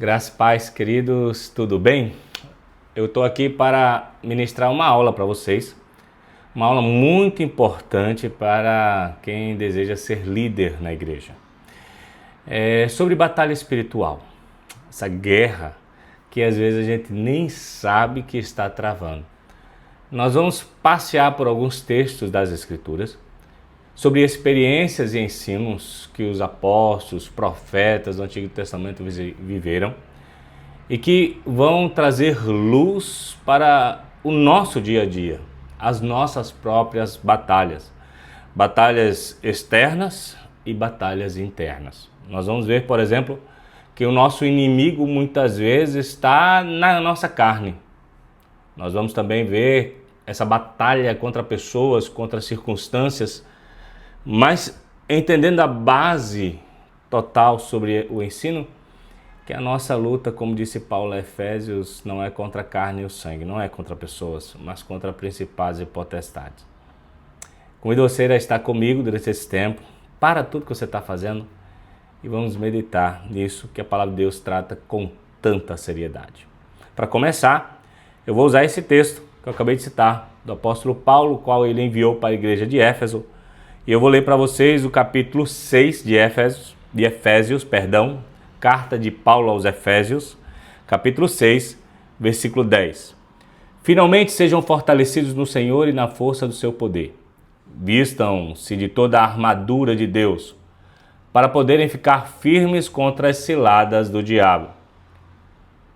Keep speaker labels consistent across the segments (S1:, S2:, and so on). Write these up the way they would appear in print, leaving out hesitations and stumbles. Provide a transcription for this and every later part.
S1: Graças e paz, queridos, tudo bem? Eu estou aqui para ministrar uma aula para vocês, uma aula muito importante para quem deseja ser líder na igreja. É sobre batalha espiritual, essa guerra que às vezes a gente nem sabe que está travando. Nós vamos passear por alguns textos das Escrituras sobre experiências e ensinos que os apóstolos, profetas do Antigo Testamento viveram e que vão trazer luz para o nosso dia a dia, as nossas próprias batalhas, batalhas externas e batalhas internas. Nós vamos ver, por exemplo, que o nosso inimigo muitas vezes está na nossa carne. Nós vamos também ver essa batalha contra pessoas, contra circunstâncias, mas entendendo a base total sobre o ensino, que a nossa luta, como disse Paulo a Efésios, não é contra a carne e o sangue, não é contra pessoas, mas contra principados e potestades. Convido você a estar comigo durante esse tempo, para tudo que você está fazendo, e vamos meditar nisso que a palavra de Deus trata com tanta seriedade. Para começar, eu vou usar esse texto que eu acabei de citar, do apóstolo Paulo, o qual ele enviou para a igreja de Éfeso, e eu vou ler para vocês o capítulo 6 de Efésios, carta de Paulo aos Efésios, capítulo 6, versículo 10. Finalmente sejam fortalecidos no Senhor e na força do seu poder. Vistam-se de toda a armadura de Deus, para poderem ficar firmes contra as ciladas do diabo.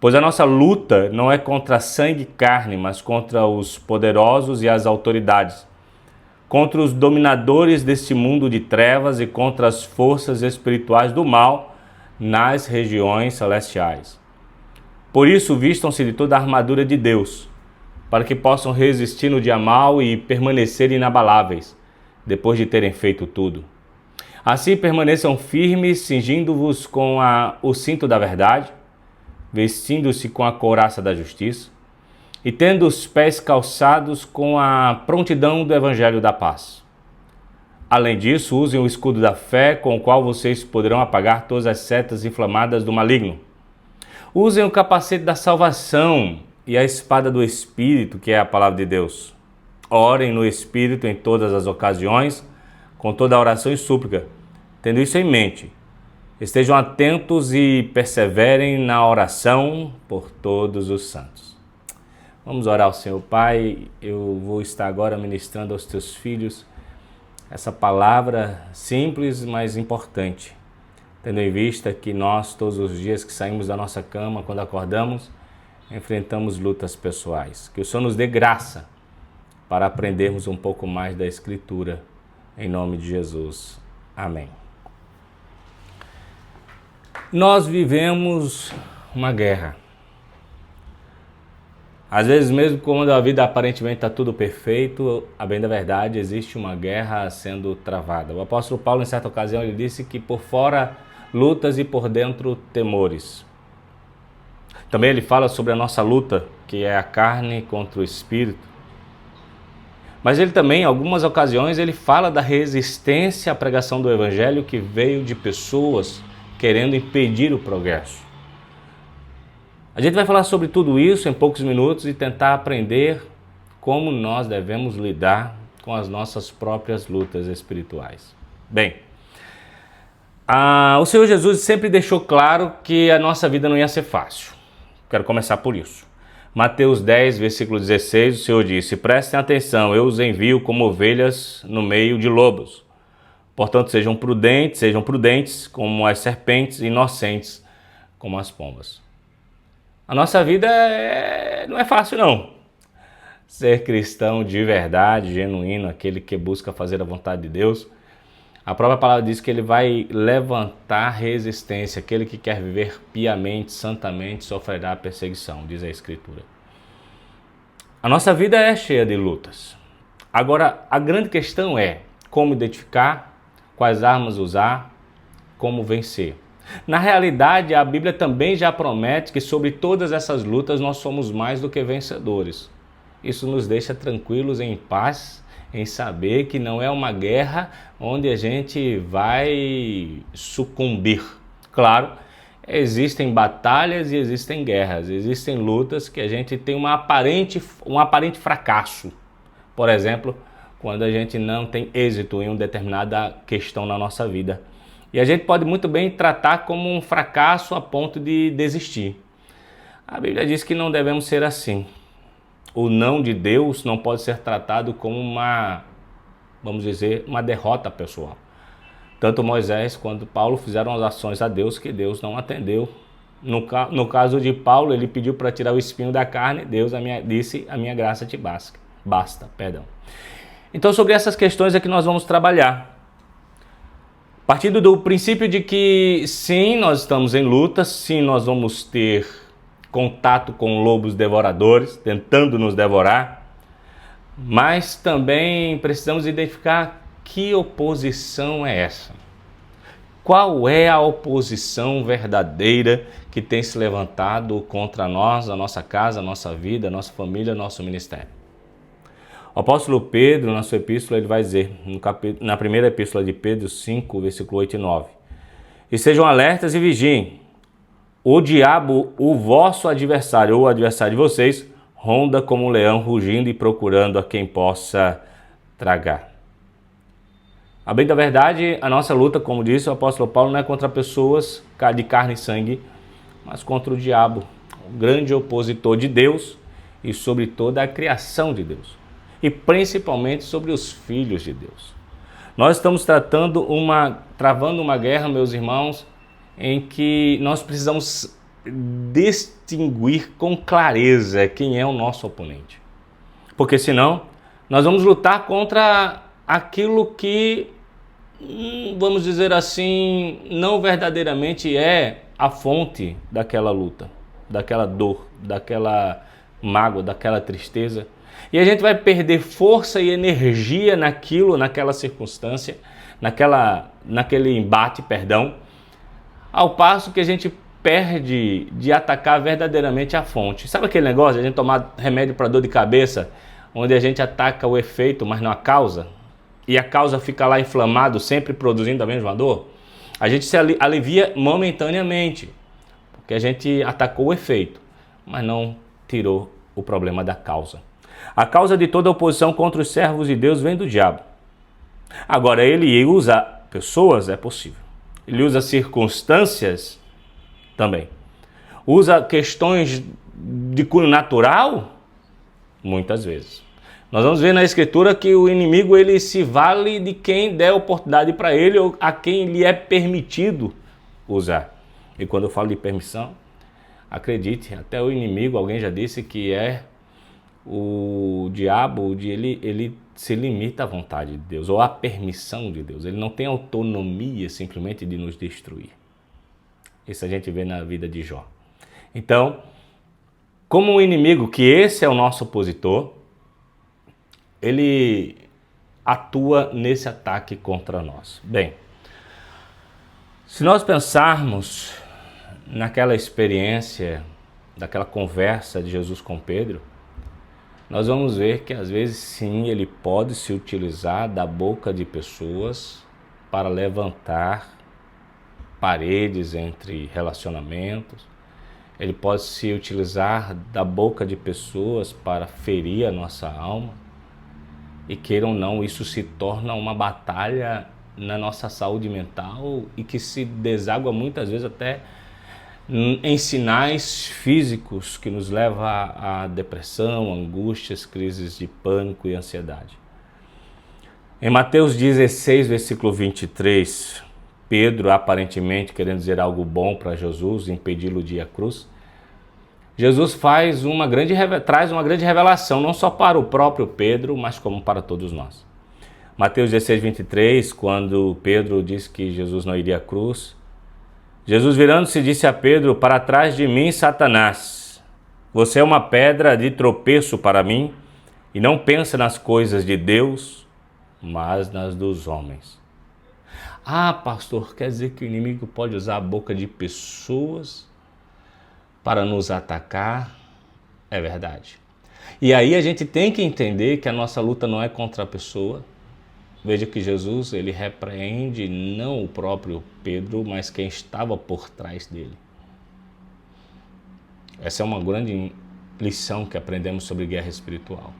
S1: Pois a nossa luta não é contra sangue e carne, mas contra os poderosos e as autoridades, contra os dominadores deste mundo de trevas e contra as forças espirituais do mal nas regiões celestiais. Por isso, vistam-se de toda a armadura de Deus, para que possam resistir no dia mau e permanecer inabaláveis, depois de terem feito tudo. Assim permaneçam firmes, cingindo-vos com o cinto da verdade, vestindo-se com a couraça da justiça, e tendo os pés calçados com a prontidão do evangelho da paz. Além disso, usem o escudo da fé, com o qual vocês poderão apagar todas as setas inflamadas do maligno. Usem o capacete da salvação e a espada do Espírito, que é a palavra de Deus. Orem no Espírito em todas as ocasiões, com toda a oração e súplica. Tendo isso em mente, estejam atentos e perseverem na oração por todos os santos. Vamos orar ao Senhor. Pai, eu vou estar agora ministrando aos teus filhos essa palavra simples, mas importante, tendo em vista que nós, todos os dias que saímos da nossa cama, quando acordamos, enfrentamos lutas pessoais. Que o Senhor nos dê graça para aprendermos um pouco mais da Escritura, em nome de Jesus. Amém. Nós vivemos uma guerra. Às vezes, mesmo quando a vida aparentemente está tudo perfeito, a bem da verdade, existe uma guerra sendo travada. O apóstolo Paulo, em certa ocasião, ele disse que por fora lutas e por dentro temores. Também ele fala sobre a nossa luta, que é a carne contra o espírito. Mas ele também, em algumas ocasiões, ele fala da resistência à pregação do evangelho que veio de pessoas querendo impedir o progresso. A gente vai falar sobre tudo isso em poucos minutos e tentar aprender como nós devemos lidar com as nossas próprias lutas espirituais. Bem, o Senhor Jesus sempre deixou claro que a nossa vida não ia ser fácil. Quero começar por isso. Mateus 10, versículo 16, o Senhor disse: prestem atenção, eu os envio como ovelhas no meio de lobos. Portanto, sejam prudentes como as serpentes, inocentes como as pombas. A nossa vida não é fácil, não. Ser cristão de verdade, genuíno, aquele que busca fazer a vontade de Deus, a própria palavra diz que ele vai levantar resistência. Aquele que quer viver piamente, santamente, sofrerá perseguição, diz a Escritura. A nossa vida é cheia de lutas. Agora, a grande questão é como identificar, quais armas usar, como vencer. Na realidade, a Bíblia também já promete que sobre todas essas lutas nós somos mais do que vencedores. Isso nos deixa tranquilos, em paz, em saber que não é uma guerra onde a gente vai sucumbir. Claro Existem batalhas e existem guerras, existem lutas que a gente tem um aparente fracasso. Por exemplo, quando a gente não tem êxito em uma determinada questão na nossa vida. E a gente pode muito bem tratar como um fracasso a ponto de desistir. A Bíblia diz que não devemos ser assim. O não de Deus não pode ser tratado como vamos dizer, uma derrota pessoal. Tanto Moisés quanto Paulo fizeram as ações a Deus que Deus não atendeu. No caso de Paulo, ele pediu para tirar o espinho da carne, Deus disse, a minha graça te basta. Então, sobre essas questões é que nós vamos trabalhar. Partindo do princípio de que sim, nós estamos em luta, sim, nós vamos ter contato com lobos devoradores, tentando nos devorar, mas também precisamos identificar que oposição é essa? Qual é a oposição verdadeira que tem se levantado contra nós, a nossa casa, a nossa vida, a nossa família, nosso ministério? O apóstolo Pedro, na sua epístola, ele vai dizer, na primeira epístola de Pedro 5, versículo 8 e 9, e sejam alertas e vigiem, o diabo, o vosso adversário, ou o adversário de vocês, ronda como um leão rugindo e procurando a quem possa tragar. A bem da verdade, a nossa luta, como disse o apóstolo Paulo, não é contra pessoas de carne e sangue, mas contra o diabo, o grande opositor de Deus e sobre toda a criação de Deus, e principalmente sobre os filhos de Deus. Nós estamos travando uma guerra, meus irmãos, em que nós precisamos distinguir com clareza quem é o nosso oponente. Porque senão, nós vamos lutar contra aquilo que, vamos dizer assim, não verdadeiramente é a fonte daquela luta, daquela dor, daquela mágoa, daquela tristeza. E a gente vai perder força e energia naquela circunstância, naquele embate, ao passo que a gente perde de atacar verdadeiramente a fonte. Sabe aquele negócio de a gente tomar remédio para dor de cabeça, onde a gente ataca o efeito, mas não a causa? E a causa fica lá inflamado, sempre produzindo a mesma dor? A gente se alivia momentaneamente, porque a gente atacou o efeito, mas não tirou o problema da causa. A causa de toda oposição contra os servos de Deus vem do diabo. Agora, ele usa pessoas, é possível. Ele usa circunstâncias também. Usa questões de cunho natural? Muitas vezes. Nós vamos ver na Escritura que o inimigo ele se vale de quem der oportunidade para ele ou a quem lhe é permitido usar. E quando eu falo de permissão, acredite, até o inimigo, alguém já disse que é o diabo, ele se limita à vontade de Deus ou à permissão de Deus. Ele não tem autonomia simplesmente de nos destruir. Isso a gente vê na vida de Jó. Então, como um inimigo, que esse é o nosso opositor, ele atua nesse ataque contra nós. Bem, se nós pensarmos naquela experiência, daquela conversa de Jesus com Pedro, nós vamos ver que às vezes sim, ele pode se utilizar da boca de pessoas para levantar paredes entre relacionamentos. Ele pode se utilizar da boca de pessoas para ferir a nossa alma. E queiram ou não, isso se torna uma batalha na nossa saúde mental e que se deságua muitas vezes até em sinais físicos que nos levam à depressão, angústias, crises de pânico e ansiedade. Em Mateus 16, versículo 23, Pedro, aparentemente querendo dizer algo bom para Jesus, impedi-lo de ir à cruz, Jesus traz uma grande revelação, não só para o próprio Pedro, mas como para todos nós. Mateus 16, 23, quando Pedro disse que Jesus não iria à cruz, Jesus virando-se disse a Pedro: para trás de mim, Satanás, você é uma pedra de tropeço para mim e não pensa nas coisas de Deus, mas nas dos homens. Ah, pastor, quer dizer que o inimigo pode usar a boca de pessoas para nos atacar? É verdade. E aí a gente tem que entender que a nossa luta não é contra a pessoa. Veja que Jesus, ele repreende não o próprio Pedro, mas quem estava por trás dele. Essa é uma grande lição que aprendemos sobre guerra espiritual.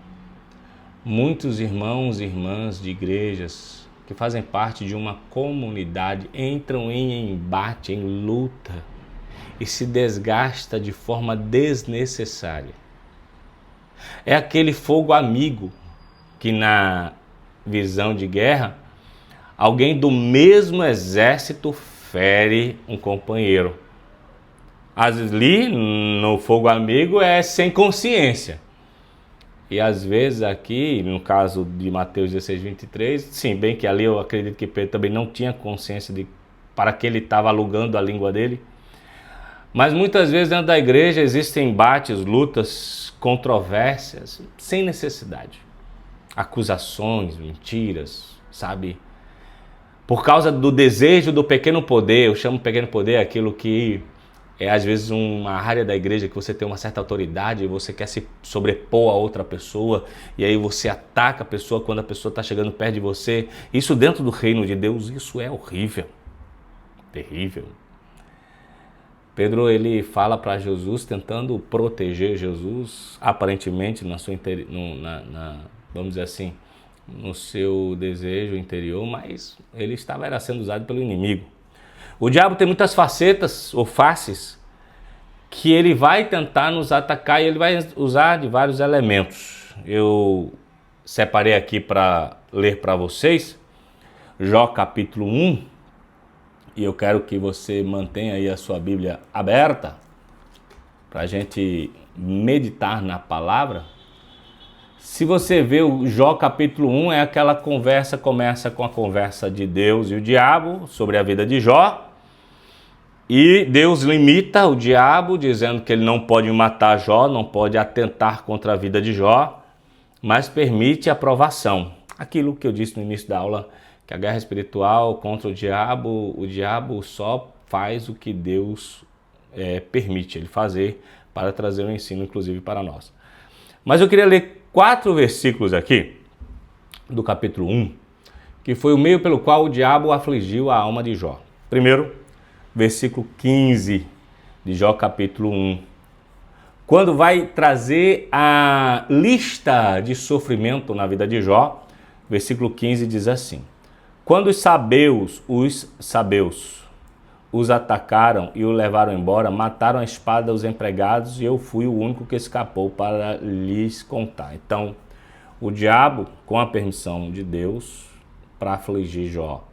S1: Muitos irmãos e irmãs de igrejas que fazem parte de uma comunidade entram em embate, em luta e se desgasta de forma desnecessária. É aquele fogo amigo que na visão de guerra, alguém do mesmo exército fere um companheiro. Ali no fogo amigo é sem consciência. E às vezes aqui, no caso de Mateus 16:23, sim, bem que ali eu acredito que Pedro também não tinha consciência de para que ele estava alugando a língua dele. Mas muitas vezes dentro da igreja existem embates, lutas, controvérsias, sem necessidade. Acusações, mentiras, sabe? Por causa do desejo do pequeno poder, eu chamo pequeno poder aquilo que é às vezes uma área da igreja que você tem uma certa autoridade e você quer se sobrepor a outra pessoa e aí você ataca a pessoa quando a pessoa está chegando perto de você. Isso dentro do reino de Deus, isso é horrível, terrível. Pedro ele fala para Jesus tentando proteger Jesus, aparentemente vamos dizer assim, no seu desejo interior, mas ele estava sendo usado pelo inimigo. O diabo tem muitas facetas ou faces que ele vai tentar nos atacar e ele vai usar de vários elementos. Eu separei aqui para ler para vocês Jó capítulo 1 e eu quero que você mantenha aí a sua Bíblia aberta para a gente meditar na palavra. Se você vê o Jó capítulo 1, é aquela conversa, começa com a conversa de Deus e o diabo sobre a vida de Jó. E Deus limita o diabo, dizendo que ele não pode matar Jó, não pode atentar contra a vida de Jó, mas permite a provação. Aquilo que eu disse no início da aula, que a guerra espiritual contra o diabo só faz o que Deus permite ele fazer para trazer um ensino, inclusive, para nós. Mas eu queria ler 4 versículos aqui, do capítulo 1, que foi o meio pelo qual o diabo afligiu a alma de Jó. Primeiro, versículo 15 de Jó capítulo 1. Quando vai trazer a lista de sofrimento na vida de Jó, versículo 15 diz assim: quando os sabeus os atacaram e o levaram embora, mataram a espada os empregados e eu fui o único que escapou para lhes contar. Então, o diabo, com a permissão de Deus, para afligir Jó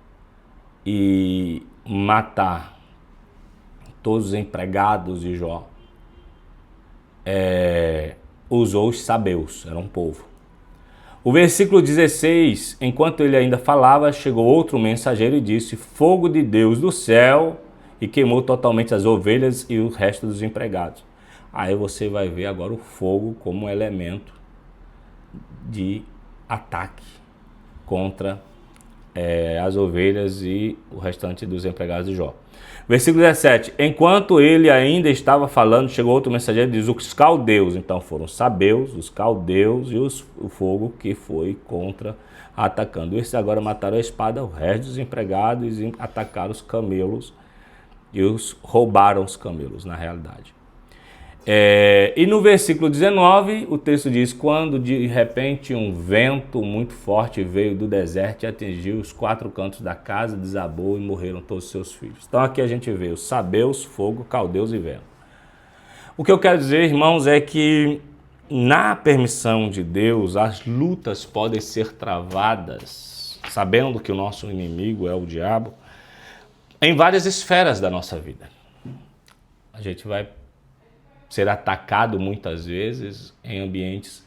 S1: e matar todos os empregados de Jó, usou os sabeus, era um povo. O versículo 16, enquanto ele ainda falava, chegou outro mensageiro e disse: fogo de Deus do céu, e queimou totalmente as ovelhas e o resto dos empregados. Aí você vai ver agora o fogo como elemento de ataque contra as ovelhas e o restante dos empregados de Jó. Versículo 17, enquanto ele ainda estava falando, chegou outro mensageiro e diz: os caldeus, então foram os sabeus, os caldeus e o fogo que foi contra atacando. Esses agora mataram a espada, o resto dos empregados e atacaram os camelos e roubaram os camelos, na realidade. E no versículo 19, o texto diz: quando de repente um vento muito forte veio do deserto e atingiu os 4 cantos da casa, desabou e morreram todos os seus filhos. Então aqui a gente vê os sabeus, fogo, caldeus e vento. O que eu quero dizer, irmãos, é que na permissão de Deus, as lutas podem ser travadas, sabendo que o nosso inimigo é o diabo, em várias esferas da nossa vida. A gente vai ser atacado muitas vezes em ambientes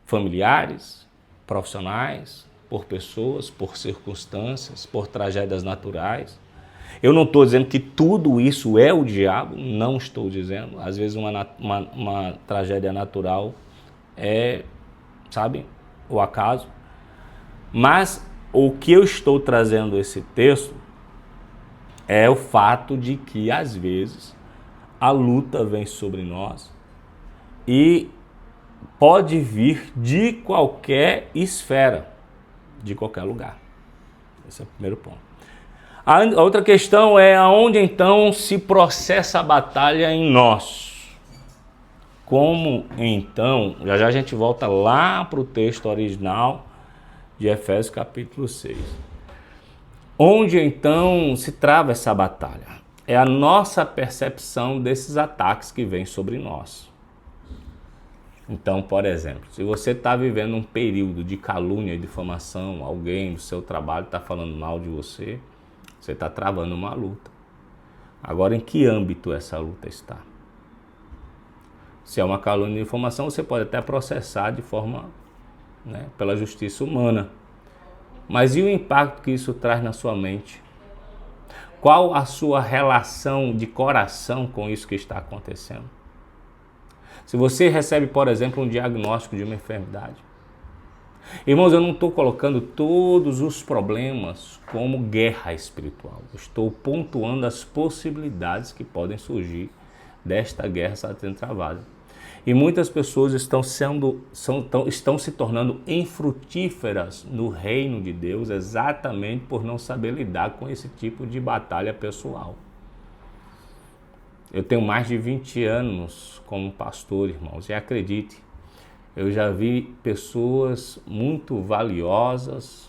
S1: familiares, profissionais, por pessoas, por circunstâncias, por tragédias naturais. Eu não estou dizendo que tudo isso é o diabo, não estou dizendo. Às vezes uma tragédia natural o acaso. Mas o que eu estou trazendo esse texto é o fato de que, às vezes, a luta vem sobre nós e pode vir de qualquer esfera, de qualquer lugar. Esse é o primeiro ponto. A outra questão é aonde então se processa a batalha em nós. como então, já já a gente volta lá para o texto original de Efésios capítulo 6. Onde então se trava essa batalha? É a nossa percepção desses ataques que vêm sobre nós. Então, por exemplo, se você está vivendo um período de calúnia e difamação, alguém do seu trabalho está falando mal de você, você está travando uma luta. Agora, em que âmbito essa luta está? Se é uma calúnia e difamação, você pode até processar de forma, pela justiça humana. Mas e o impacto que isso traz na sua mente? Qual a sua relação de coração com isso que está acontecendo? Se você recebe, por exemplo, um diagnóstico de uma enfermidade. Irmãos, eu não estou colocando todos os problemas como guerra espiritual. Eu estou pontuando as possibilidades que podem surgir desta guerra sendo travada. E muitas pessoas estão se tornando infrutíferas no reino de Deus exatamente por não saber lidar com esse tipo de batalha pessoal. Eu tenho mais de 20 anos como pastor, irmãos, e acredite, eu já vi pessoas muito valiosas,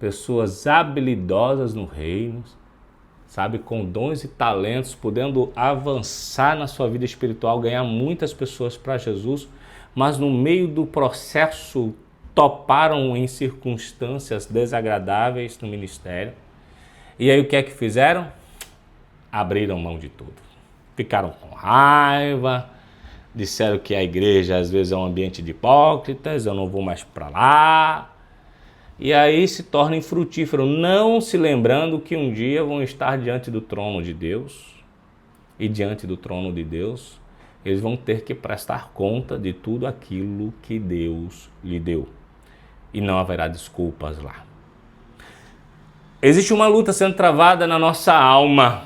S1: pessoas habilidosas no reino, sabe, com dons e talentos, podendo avançar na sua vida espiritual, ganhar muitas pessoas para Jesus, mas no meio do processo toparam em circunstâncias desagradáveis no ministério. E aí o que é que fizeram? Abriram mão de tudo. Ficaram com raiva, disseram que a igreja às vezes é um ambiente de hipócritas, eu não vou mais para lá. E aí se torna infrutífero, não se lembrando que um dia vão estar diante do trono de Deus. E diante do trono de Deus, eles vão ter que prestar conta de tudo aquilo que Deus lhe deu. E não haverá desculpas lá. Existe uma luta sendo travada na nossa alma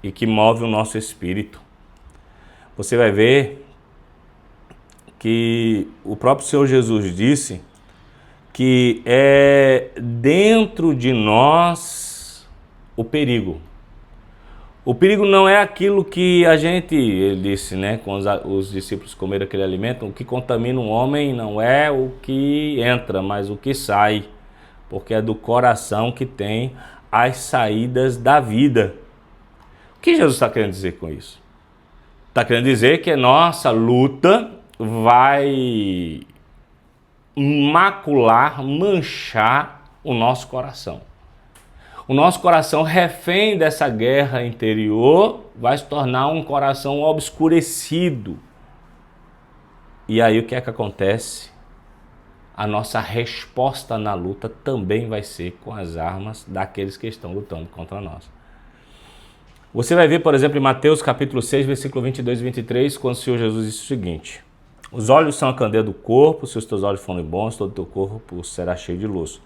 S1: e que move o nosso espírito. Você vai ver que o próprio Senhor Jesus disse que é dentro de nós o perigo. O perigo não é aquilo que ele disse, quando os discípulos comeram aquele alimento, o que contamina um homem não é o que entra, mas o que sai, porque é do coração que tem as saídas da vida. O que Jesus está querendo dizer com isso? Está querendo dizer que a nossa luta vai macular, manchar o nosso coração. O nosso coração, refém dessa guerra interior, vai se tornar um coração obscurecido. E aí o que é que acontece? A nossa resposta na luta também vai ser com as armas daqueles que estão lutando contra nós. Você vai ver, por exemplo, em Mateus capítulo 6, versículo 22 e 23, quando o Senhor Jesus disse o seguinte: os olhos são a candeia do corpo, se os teus olhos forem bons, todo o teu corpo será cheio de luz.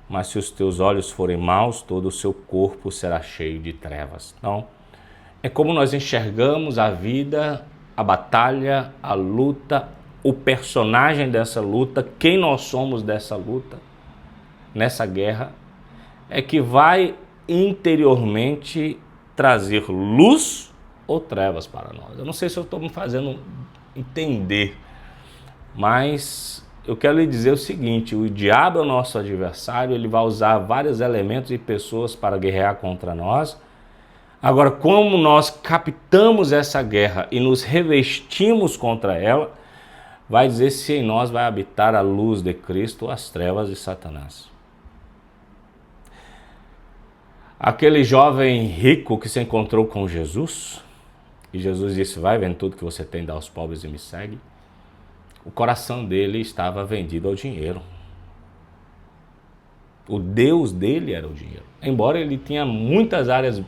S1: Mas se os teus olhos forem maus, todo o seu corpo será cheio de trevas. Então, é como nós enxergamos a vida, a batalha, a luta, o personagem dessa luta, quem nós somos dessa luta, nessa guerra, é que vai interiormente trazer luz ou trevas para nós. Eu não sei se eu estou me fazendo entender, mas eu quero lhe dizer o seguinte: o diabo é o nosso adversário, ele vai usar vários elementos e pessoas para guerrear contra nós. Agora, como nós captamos essa guerra e nos revestimos contra ela, vai dizer se em nós vai habitar a luz de Cristo ou as trevas de Satanás. Aquele jovem rico que se encontrou com Jesus, e Jesus disse: vai, vende tudo que você tem, dá aos pobres e me segue. O coração dele estava vendido ao dinheiro. O Deus dele era o dinheiro. Embora ele tinha muitas áreas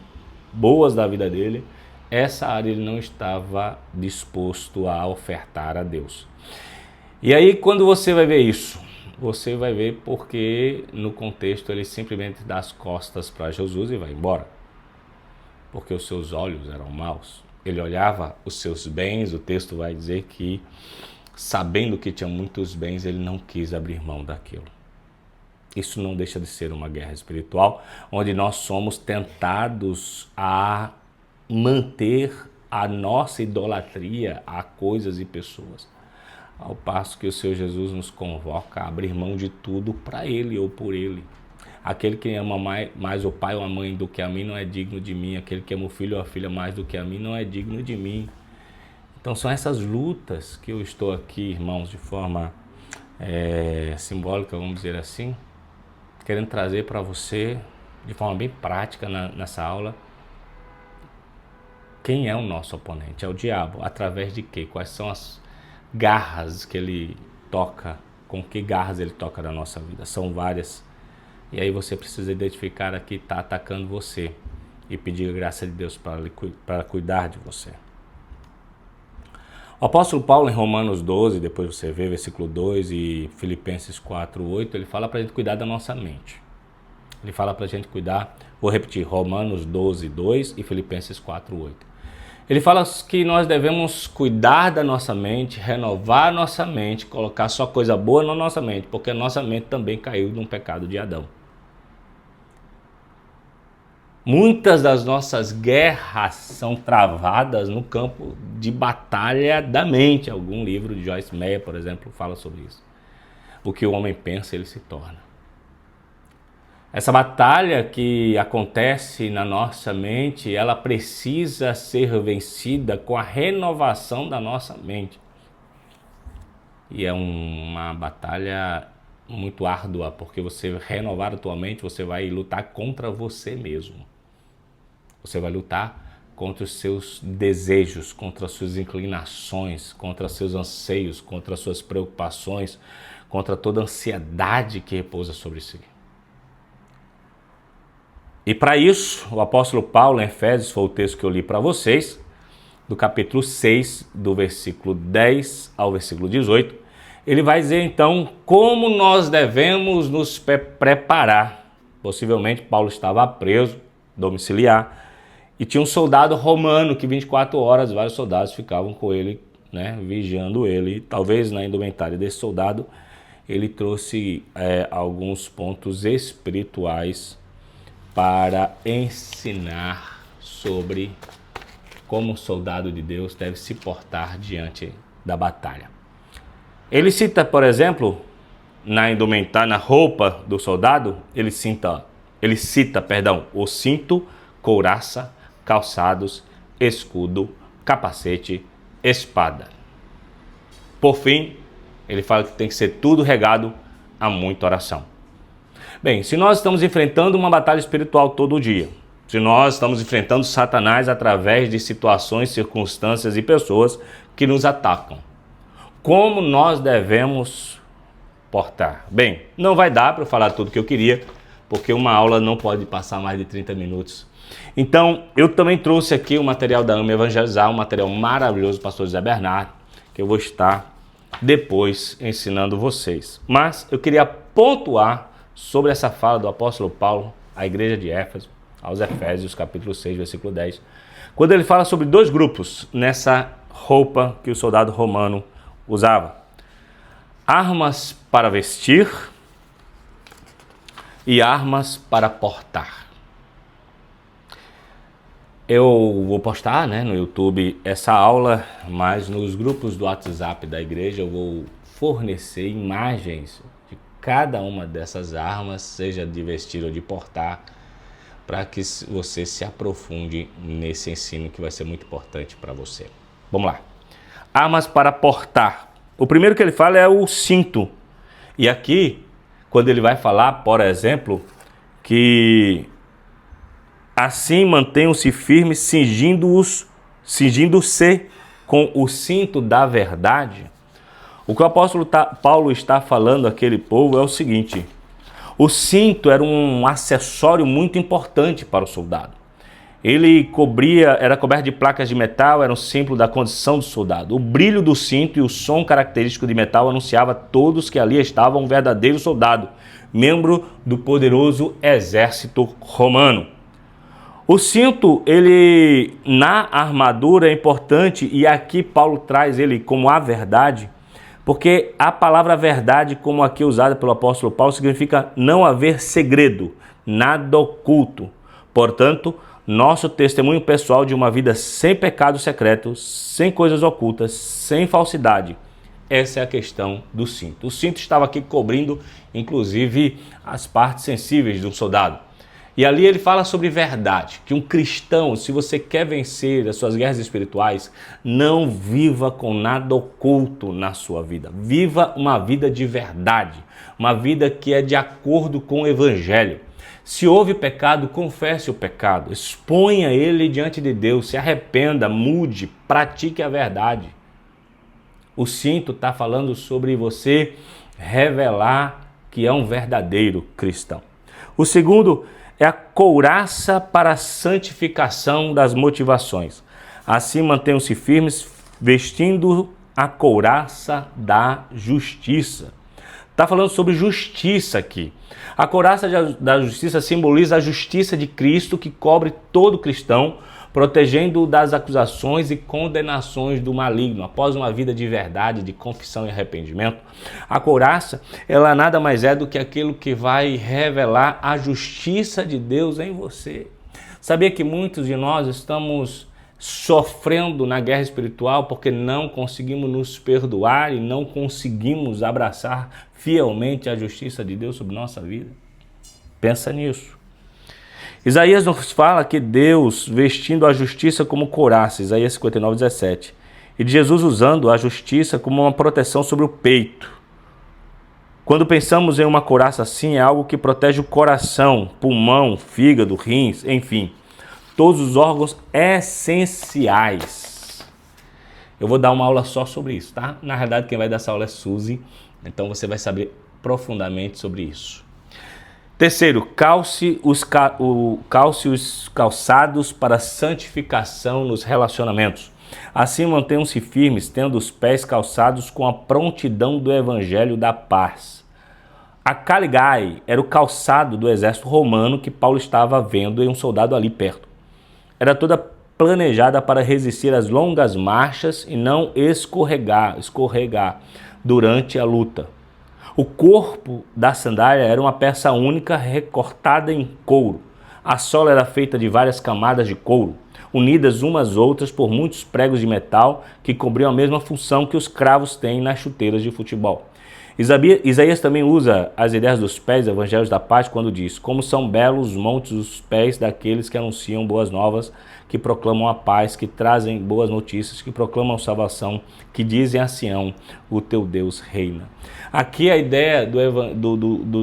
S1: boas da vida dele, essa área ele não estava disposto a ofertar a Deus. E aí quando você vai ver isso, você vai ver porque no contexto ele simplesmente dá as costas para Jesus e vai embora. Porque os seus olhos eram maus. Ele olhava os seus bens, o texto vai dizer que, sabendo que tinha muitos bens, ele não quis abrir mão daquilo. Isso não deixa de ser uma guerra espiritual, onde nós somos tentados a manter a nossa idolatria a coisas e pessoas. Ao passo que o Senhor Jesus nos convoca a abrir mão de tudo para Ele ou por Ele. Aquele que ama mais o pai ou a mãe do que a mim não é digno de mim. Aquele que ama o filho ou a filha mais do que a mim não é digno de mim. Então são essas lutas que eu estou aqui, irmãos, de forma simbólica, vamos dizer assim, querendo trazer para você, de forma bem prática nessa aula, quem é o nosso oponente? É o diabo. Através de quê? Quais são as garras que ele toca? Com que garras ele toca na nossa vida? São várias. E aí você precisa identificar a que está atacando você e pedir a graça de Deus para cuidar de você. O apóstolo Paulo, em Romanos 12, depois você vê versículo 2 e Filipenses 4, 8, ele fala para a gente cuidar da nossa mente. Ele fala para a gente cuidar, vou repetir, Romanos 12, 2 e Filipenses 4, 8. Ele fala que nós devemos cuidar da nossa mente, renovar a nossa mente, colocar só coisa boa na nossa mente, porque a nossa mente também caiu num pecado de Adão. Muitas das nossas guerras são travadas no campo de batalha da mente. Algum livro de Joyce Meyer, por exemplo, fala sobre isso. O que o homem pensa, ele se torna. Essa batalha que acontece na nossa mente, ela precisa ser vencida com a renovação da nossa mente. E é uma batalha muito árdua, porque você renovar a tua mente, você vai lutar contra você mesmo. Você vai lutar contra os seus desejos, contra as suas inclinações, contra os seus anseios, contra as suas preocupações, contra toda a ansiedade que repousa sobre si. E para isso, o apóstolo Paulo, em Efésios, foi o texto que eu li para vocês, do capítulo 6, do versículo 10 ao versículo 18, ele vai dizer então como nós devemos nos preparar. Possivelmente Paulo estava preso, domiciliar, e tinha um soldado romano que 24 horas vários soldados ficavam com ele, vigiando ele. Talvez na indumentária desse soldado ele trouxe alguns pontos espirituais para ensinar sobre como o soldado de Deus deve se portar diante da batalha. Ele cita, por exemplo, na indumentária, na roupa do soldado, ele cita, o cinto, couraça, calçados, escudo, capacete, espada. Por fim, ele fala que tem que ser tudo regado a muita oração. Bem, se nós estamos enfrentando uma batalha espiritual todo dia, se nós estamos enfrentando Satanás através de situações, circunstâncias e pessoas que nos atacam, como nós devemos portar? Bem, não vai dar para eu falar tudo que eu queria, porque uma aula não pode passar mais de 30 minutos. Então, eu também trouxe aqui o material da Ame Evangelizar, um material maravilhoso do pastor José Bernardo, que eu vou estar depois ensinando vocês. Mas eu queria pontuar sobre essa fala do apóstolo Paulo à igreja de Éfeso, aos Efésios, capítulo 6, versículo 10, quando ele fala sobre dois grupos nessa roupa que o soldado romano usava: armas para vestir e armas para portar. Eu vou postar no YouTube essa aula, mas nos grupos do WhatsApp da igreja eu vou fornecer imagens de cada uma dessas armas, seja de vestir ou de portar, para que você se aprofunde nesse ensino que vai ser muito importante para você. Vamos lá. Armas para portar. O primeiro que ele fala é o cinto. E aqui, quando ele vai falar, por exemplo, que assim mantenham-se firmes, cingindo-se com o cinto da verdade. O que o apóstolo Paulo está falando àquele povo é o seguinte: o cinto era um acessório muito importante para o soldado. Ele era coberto de placas de metal, era um símbolo da condição do soldado. O brilho do cinto e o som característico de metal anunciava a todos que ali estava um verdadeiro soldado, membro do poderoso exército romano. O cinto, ele na armadura é importante, e aqui Paulo traz ele como a verdade, porque a palavra verdade, como aqui usada pelo apóstolo Paulo, significa não haver segredo, nada oculto. Portanto, Nosso testemunho pessoal de uma vida sem pecado secreto, sem coisas ocultas, sem falsidade. Essa é a questão do cinto. O cinto estava aqui cobrindo, inclusive, as partes sensíveis de um soldado. E ali ele fala sobre verdade, que um cristão, se você quer vencer as suas guerras espirituais, não viva com nada oculto na sua vida. Viva uma vida de verdade, uma vida que é de acordo com o Evangelho. Se houve pecado, confesse o pecado, exponha ele diante de Deus, se arrependa, mude, pratique a verdade. O cinto está falando sobre você revelar que é um verdadeiro cristão. O segundo é a couraça para a santificação das motivações. Assim mantenham-se firmes, vestindo a couraça da justiça. Está falando sobre justiça aqui. A couraça da justiça simboliza a justiça de Cristo que cobre todo cristão, protegendo-o das acusações e condenações do maligno. Após uma vida de verdade, de confissão e arrependimento, a couraça, ela nada mais é do que aquilo que vai revelar a justiça de Deus em você. Sabia que muitos de nós estamos sofrendo na guerra espiritual porque não conseguimos nos perdoar e não conseguimos abraçar fielmente a justiça de Deus sobre nossa vida? Pensa nisso. Isaías nos fala que Deus vestindo a justiça como couraça, Isaías 59, 17, e de Jesus usando a justiça como uma proteção sobre o peito. Quando pensamos em uma couraça assim, é algo que protege o coração, pulmão, fígado, rins, enfim, todos os órgãos essenciais. Eu vou dar uma aula só sobre isso, tá? Na realidade, quem vai dar essa aula é Suzy, então você vai saber profundamente sobre isso. Terceiro, calce os calçados para santificação nos relacionamentos. Assim mantenham-se firmes, tendo os pés calçados com a prontidão do evangelho da paz. A caligai era o calçado do exército romano que Paulo estava vendo em um soldado ali perto. Era toda planejada para resistir às longas marchas e não escorregar durante a luta. O corpo da sandália era uma peça única recortada em couro. A sola era feita de várias camadas de couro, unidas umas às outras por muitos pregos de metal que cobriam a mesma função que os cravos têm nas chuteiras de futebol. Isaías também usa as ideias dos pés, evangelhos da paz, quando diz: como são belos os montes os pés daqueles que anunciam boas novas, que proclamam a paz, que trazem boas notícias, que proclamam salvação, que dizem a Sião, o teu Deus reina. Aqui a ideia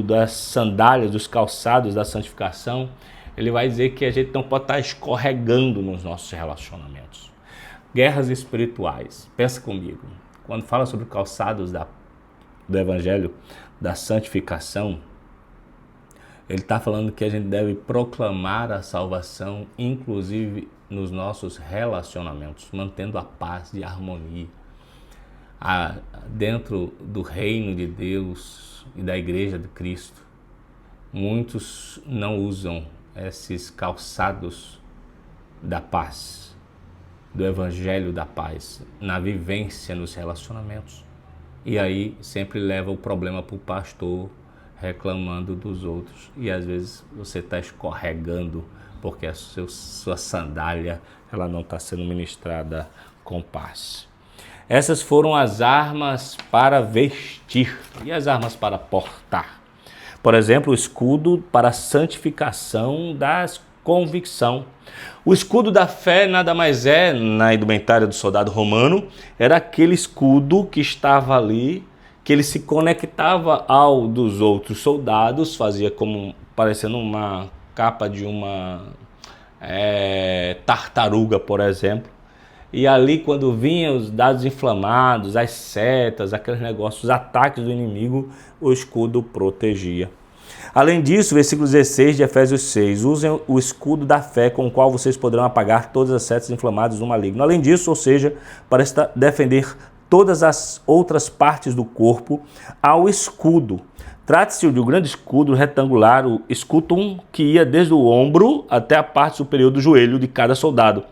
S1: das sandálias, dos calçados da santificação, ele vai dizer que a gente não pode estar escorregando nos nossos relacionamentos. Guerras espirituais, pensa comigo, quando fala sobre calçados do evangelho da santificação, ele está falando que a gente deve proclamar a salvação, inclusive nos nossos relacionamentos, mantendo a paz e a harmonia. Dentro do reino de Deus e da igreja de Cristo, muitos não usam esses calçados da paz, do evangelho da paz, na vivência nos relacionamentos. E aí sempre leva o problema para o pastor, reclamando dos outros. E às vezes você está escorregando porque a sua sandália ela não está sendo ministrada com paz. Essas foram as armas para vestir e as armas para portar. Por exemplo, o escudo para a santificação das convicção. O escudo da fé nada mais é, na indumentária do soldado romano, era aquele escudo que estava ali, que ele se conectava ao dos outros soldados, fazia como parecendo uma capa de uma tartaruga, por exemplo. E ali, quando vinham os dados inflamados, as setas, aqueles negócios, os ataques do inimigo, o escudo protegia. Além disso, versículo 16 de Efésios 6, usem o escudo da fé com o qual vocês poderão apagar todas as setas inflamadas do maligno. Além disso, ou seja, para defender todas as outras partes do corpo, ao escudo. Trata-se de um grande escudo retangular, o escutum, que ia desde o ombro até a parte superior do joelho de cada soldado.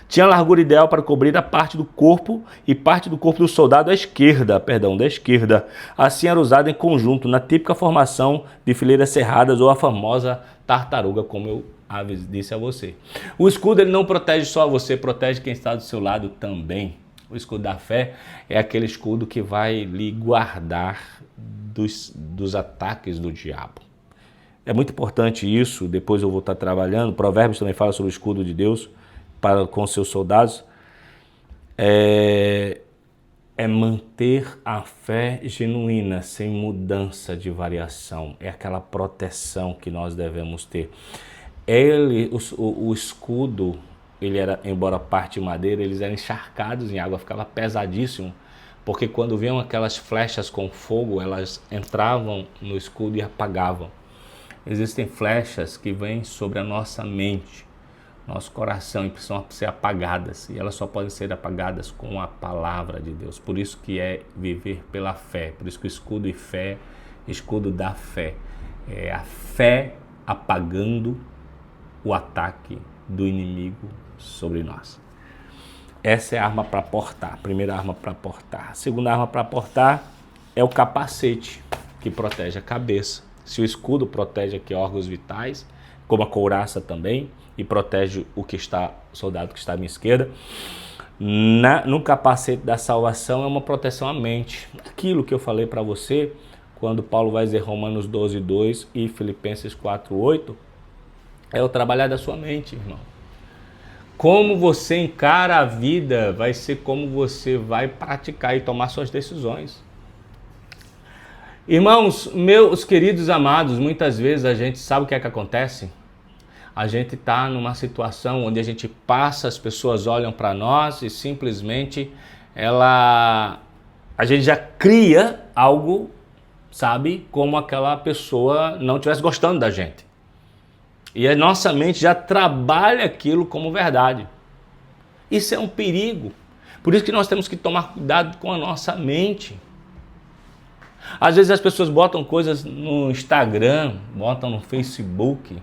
S1: Tinha a largura ideal para cobrir a parte do corpo e parte do corpo do soldado da esquerda. Assim era usado em conjunto, na típica formação de fileiras cerradas ou a famosa tartaruga, como eu disse a você. O escudo ele não protege só você, protege quem está do seu lado também. O escudo da fé é aquele escudo que vai lhe guardar dos ataques do diabo. É muito importante isso, depois eu vou estar trabalhando. Provérbios também fala sobre o escudo de Deus com seus soldados. É manter a fé genuína, sem mudança de variação. É aquela proteção que nós devemos ter. O escudo, ele era, embora parte de madeira, eles eram encharcados em água, ficava pesadíssimo. Porque quando vinham aquelas flechas com fogo, elas entravam no escudo e apagavam. Existem flechas que vêm sobre a nossa mente, nosso coração, e precisam ser apagadas. E elas só podem ser apagadas com a palavra de Deus. Por isso que é viver pela fé. Por isso que o escudo escudo da fé. É a fé apagando o ataque do inimigo sobre nós. Essa é a arma para portar, a primeira arma para portar. A segunda arma para portar é o capacete, que protege a cabeça. Se o escudo protege aqui órgãos vitais, como a couraça também, e protege o soldado que está à minha esquerda, no capacete da salvação é uma proteção à mente. Aquilo que eu falei para você, quando Paulo vai dizer Romanos 12:2 e Filipenses 4:8, é o trabalhar da sua mente, irmão. Como você encara a vida vai ser como você vai praticar e tomar suas decisões. Irmãos, meus queridos amados, muitas vezes a gente sabe o que é que acontece? A gente está numa situação onde a gente passa, as pessoas olham para nós e simplesmente a gente já cria algo, sabe, como aquela pessoa não estivesse gostando da gente. E a nossa mente já trabalha aquilo como verdade. Isso é um perigo. Por isso que nós temos que tomar cuidado com a nossa mente. Às vezes as pessoas botam coisas no Instagram, botam no Facebook.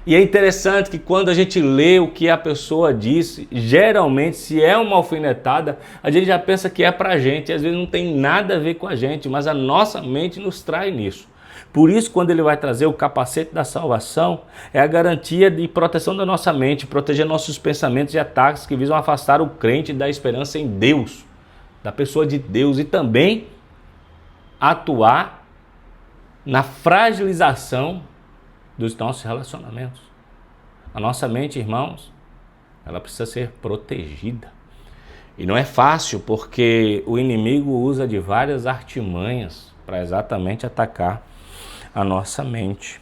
S1: E é interessante que quando a gente lê o que a pessoa disse, geralmente, se é uma alfinetada, a gente já pensa que é pra gente. E às vezes não tem nada a ver com a gente, mas a nossa mente nos trai nisso. Por isso, quando ele vai trazer o capacete da salvação, é a garantia de proteção da nossa mente, proteger nossos pensamentos e ataques que visam afastar o crente da esperança em Deus, da pessoa de Deus, e também atuar na fragilização dos nossos relacionamentos. A nossa mente, irmãos, ela precisa ser protegida. E não é fácil, porque o inimigo usa de várias artimanhas para exatamente atacar a nossa mente.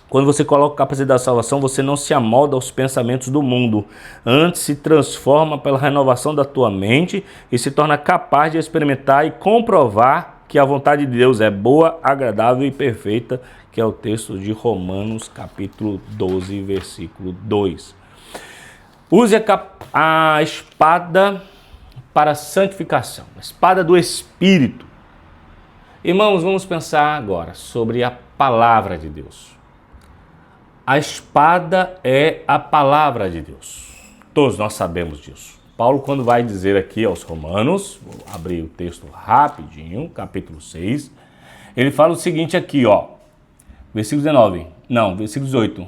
S1: Quando você coloca o capacete da salvação, você não se amolda aos pensamentos do mundo. Antes se transforma pela renovação da tua mente e se torna capaz de experimentar e comprovar que a vontade de Deus é boa, agradável e perfeita, que é o texto de Romanos capítulo 12, versículo 2. Use a espada para a santificação, a espada do Espírito. Irmãos, vamos pensar agora sobre a palavra de Deus. A espada é a palavra de Deus. Todos nós sabemos disso. Paulo, quando vai dizer aqui aos Romanos, vou abrir o texto rapidinho, capítulo 6, ele fala o seguinte aqui, ó, versículo 19, não, versículo 18,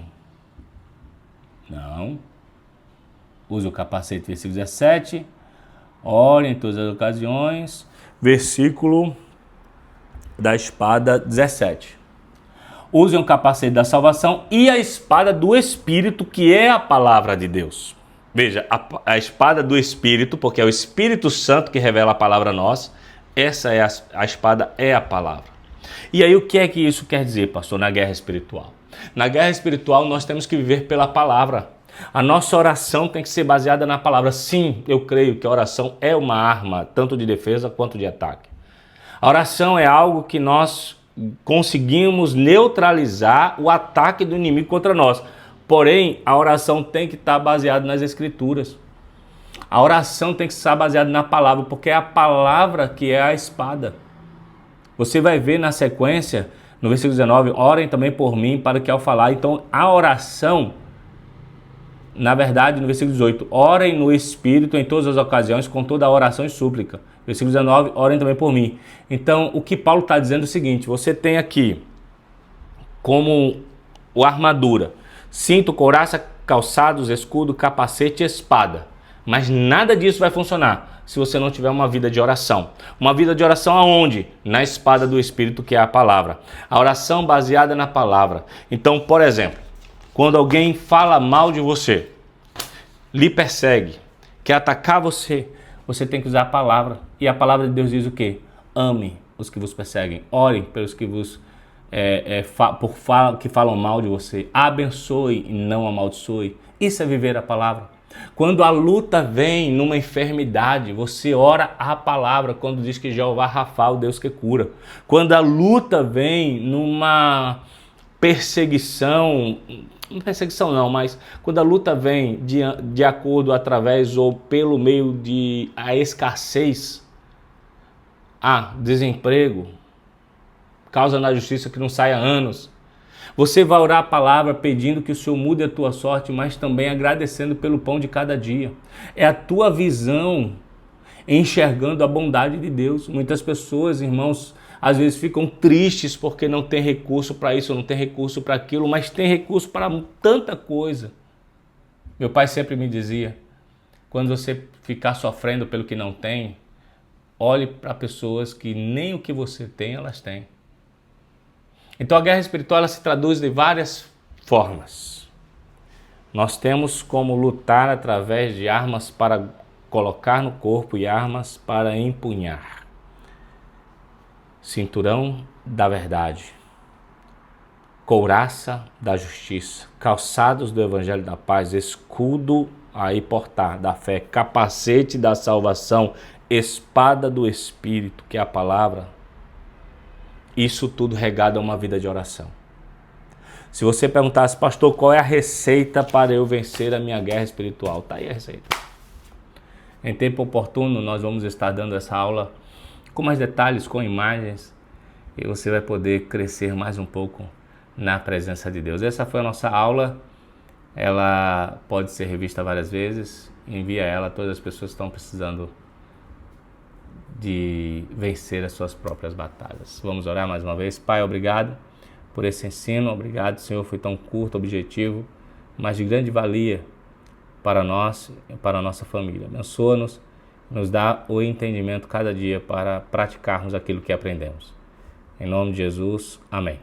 S1: não, use o capacete, versículo 17, ore em todas as ocasiões, versículo da espada 17. Usem o capacete da salvação e a espada do Espírito, que é a palavra de Deus. Veja, a espada do Espírito, porque é o Espírito Santo que revela a palavra a nós, essa é a espada, é a palavra. E aí o que é que isso quer dizer, pastor, na guerra espiritual? Na guerra espiritual nós temos que viver pela palavra. A nossa oração tem que ser baseada na palavra. Sim, eu creio que a oração é uma arma, tanto de defesa quanto de ataque. A oração é algo que nós conseguimos neutralizar o ataque do inimigo contra nós. Porém, a oração tem que estar baseada nas Escrituras. A oração tem que estar baseada na palavra, porque é a palavra que é a espada. Você vai ver na sequência, no versículo 19, orem também por mim para que ao falar. Então, a oração, na verdade, no versículo 18, orem no Espírito em todas as ocasiões, com toda a oração e súplica. Versículo 19, orem também por mim. Então, o que Paulo está dizendo é o seguinte, você tem aqui como a armadura, cinto, couraça, calçados, escudo, capacete e espada. Mas nada disso vai funcionar se você não tiver uma vida de oração. Uma vida de oração aonde? Na espada do Espírito, que é a palavra. A oração baseada na palavra. Então, por exemplo, quando alguém fala mal de você, lhe persegue, quer atacar você, você tem que usar a palavra. E a palavra de Deus diz o quê? Ame os que vos perseguem. Ore pelos que vos que falam mal de você. Abençoe e não amaldiçoe. Isso é viver a palavra. Quando a luta vem numa enfermidade, você ora a palavra, quando diz que Jeová Rafa, o Deus que cura. Quando a luta vem numa perseguição, não perseguição não, mas quando a luta vem de acordo, através ou pelo meio de a escassez, desemprego, causa na justiça que não saia anos, você vai orar a palavra pedindo que o Senhor mude a tua sorte, mas também agradecendo pelo pão de cada dia. É a tua visão enxergando a bondade de Deus. Muitas pessoas, irmãos, às vezes ficam tristes porque não tem recurso para isso, não tem recurso para aquilo, mas tem recurso para tanta coisa. Meu pai sempre me dizia, quando você ficar sofrendo pelo que não tem, olhe para pessoas que nem o que você tem, elas têm. Então a guerra espiritual ela se traduz de várias formas. Nós temos como lutar através de armas para colocar no corpo e armas para empunhar. Cinturão da verdade, couraça da justiça, calçados do evangelho da paz, escudo aí portar da fé, capacete da salvação, espada do Espírito, que é a palavra. Isso tudo regado a uma vida de oração. Se você perguntasse, pastor, qual é a receita para eu vencer a minha guerra espiritual? Está aí a receita. Em tempo oportuno, nós vamos estar dando essa aula com mais detalhes, com imagens, e você vai poder crescer mais um pouco na presença de Deus. Essa foi a nossa aula. Ela pode ser revista várias vezes. Envia ela a todas as pessoas que estão precisando de vencer as suas próprias batalhas. Vamos orar mais uma vez. Pai, obrigado por esse ensino. Obrigado, Senhor, foi tão curto, objetivo, mas de grande valia para nós e para a nossa família. Abençoa-nos, nos dá o entendimento cada dia para praticarmos aquilo que aprendemos. Em nome de Jesus, amém.